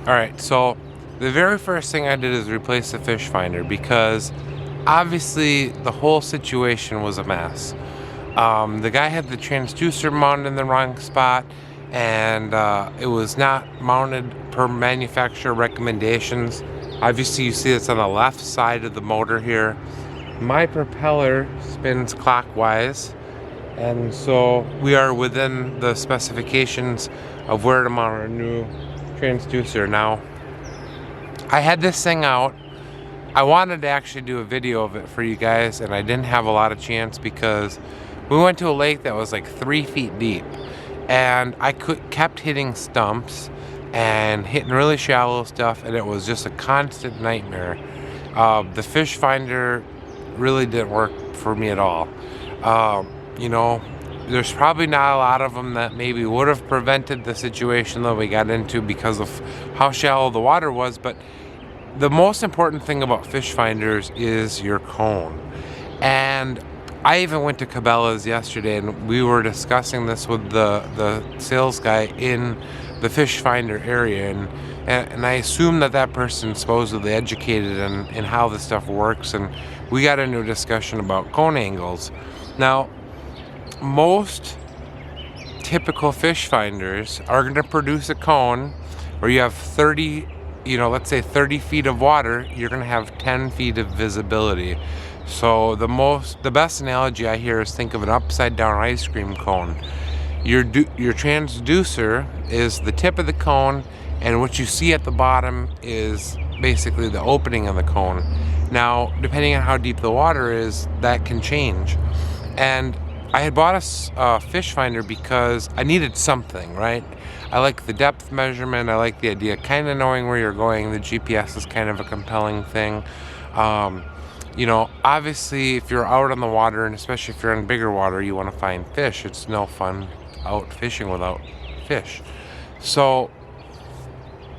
Alright, so the very first thing I did is replace the fish finder because obviously the whole situation was a mess. The guy had the transducer mounted in the wrong spot, and it was not mounted per manufacturer recommendations. Obviously, you see it's on the left side of the motor here. My propeller spins clockwise, and so we are within the specifications of where to mount our new transducer. Now, I had this thing out. I wanted to actually do a video of it for you guys, and I didn't have a lot of chance because we went to a lake that was like 3 feet deep, and I kept hitting stumps and hitting really shallow stuff, and it was just a constant nightmare. The fish finder really didn't work for me at all. You know, there's probably not a lot of them that maybe would have prevented the situation that we got into because of how shallow the water was, but the most important thing about fish finders is your cone. And I even went to Cabela's yesterday, and we were discussing this with the sales guy in the fish finder area, and I assume that person's supposedly educated in how this stuff works, and we got into a discussion about cone angles. Now, most typical fish finders are going to produce a cone where you have 30, let's say 30 feet of water, you're going to have 10 feet of visibility. So the best analogy I hear is think of an upside down ice cream cone. Your transducer is the tip of the cone, and what you see at the bottom is basically the opening of the cone. Now, depending on how deep the water is, that can change. And I had bought a fish finder because I needed something, right? I like the depth measurement. I like the idea of kind of knowing where you're going. The GPS is kind of a compelling thing. Obviously, if you're out on the water, and especially if you're in bigger water, you want to find fish. It's no fun out fishing without fish. So,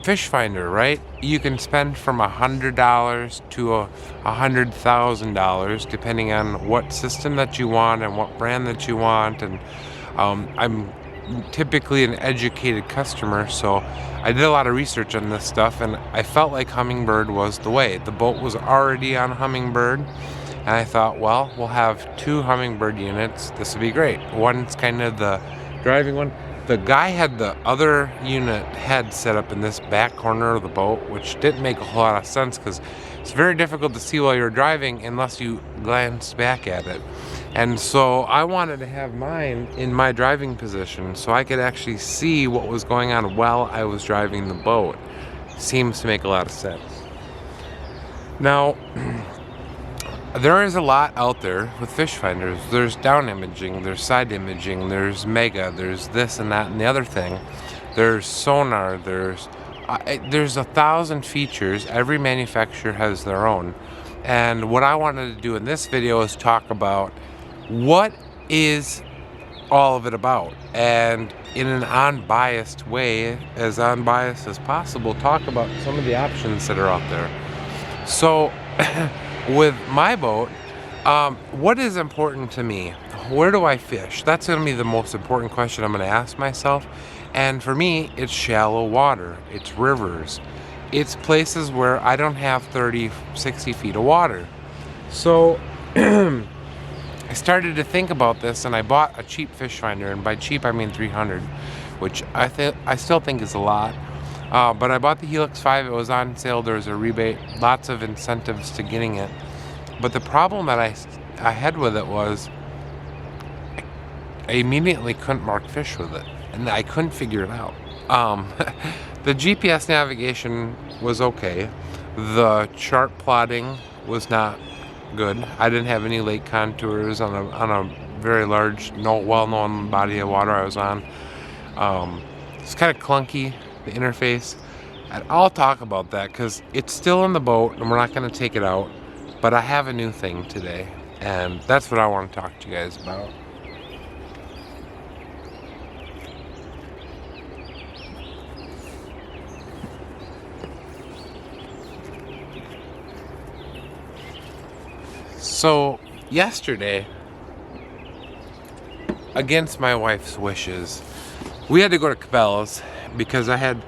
fish finder, right? You can spend from $100 to $100,000 depending on what system that you want and what brand that you want. And I'm typically an educated customer, so I did a lot of research on this stuff, and I felt like Hummingbird was the way. The boat was already on Hummingbird, and I thought, well, we'll have 2 Hummingbird units. This would be great. One's kind of the driving one. The guy had the other unit head set up in this back corner of the boat, which didn't make a whole lot of sense because it's very difficult to see while you're driving unless you glance back at it. And so I wanted to have mine in my driving position so I could actually see what was going on while I was driving the boat. Seems to make a lot of sense. Now, there is a lot out there with fish finders. There's down imaging, there's side imaging, there's mega, there's this and that and the other thing. There's sonar, there's 1,000 features. Every manufacturer has their own. And what I wanted to do in this video is talk about what is all of it about, and in an unbiased way, as unbiased as possible, talk about some of the options that are out there. So with my boat, what is important to me? Where do I fish? That's going to be the most important question I'm going to ask myself. And for me, it's shallow water. It's rivers. It's places where I don't have 30, 60 feet of water. So I started to think about this, and I bought a cheap fish finder, and by cheap I mean 300, which I still think is a lot. But I bought the Helix 5. It was on sale. There was a rebate. Lots of incentives to getting it. But the problem that I had with it was I immediately couldn't mark fish with it, and I couldn't figure it out. The GPS navigation was okay. The chart plotting was not good. I didn't have any lake contours on a very large, well-known body of water I was on. It's kind of clunky, the interface. And I'll talk about that because it's still in the boat and we're not going to take it out. But I have a new thing today, and that's what I want to talk to you guys about. So yesterday, against my wife's wishes, we had to go to Cabela's because I had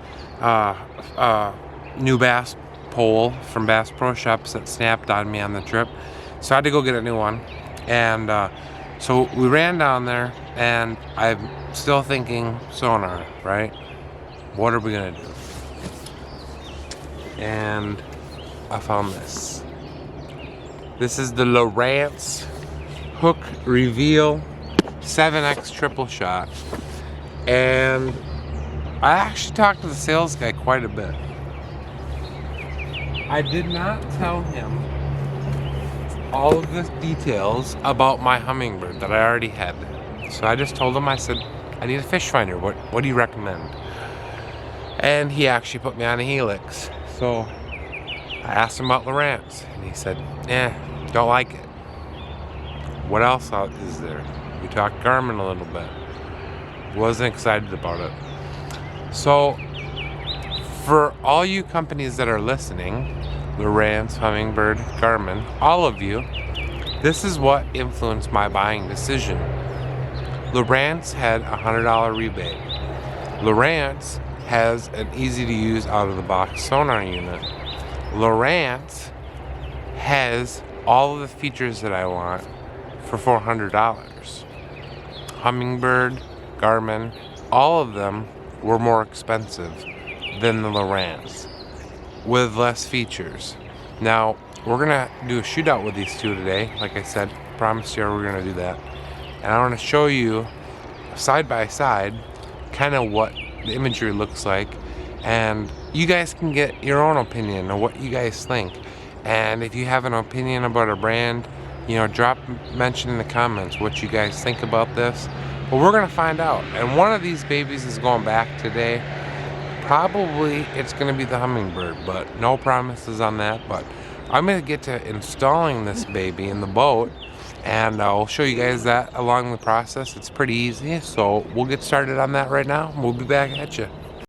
new bass pole from Bass Pro Shops that snapped on me on the trip, so I had to go get a new one. And so we ran down there, and I'm still thinking sonar, right? What are we gonna do? And I found this. This is the Lowrance Hook2 Reveal 7X triple shot. And I actually talked to the sales guy quite a bit. I did not tell him all of the details about my Hummingbird that I already had. So I just told him, I said, I need a fish finder. What do you recommend? And he actually put me on a Helix. So I asked him about Lowrance, and he said, don't like it. What else is there? We talked Garmin a little bit. Wasn't excited about it. So for all you companies that are listening, Lowrance, Hummingbird, Garmin, all of you, this is what influenced my buying decision. Lowrance had a $100 rebate. Lowrance has an easy to use out of the box sonar unit. Lowrance has all of the features that I want for $400. Hummingbird, Garmin, all of them were more expensive than the Lowrance with less features. Now, we're gonna do a shootout with these two today. Like I said, promised you we're gonna do that. And I wanna show you side by side kind of what the imagery looks like, and you guys can get your own opinion of what you guys think. And if you have an opinion about a brand, you know, mention in the comments what you guys think about this. But we're gonna find out. And one of these babies is going back today. Probably it's gonna be the Hummingbird, but no promises on that. But I'm gonna get to installing this baby in the boat, and I'll show you guys that along the process. It's pretty easy, so we'll get started on that right now. We'll be back at you.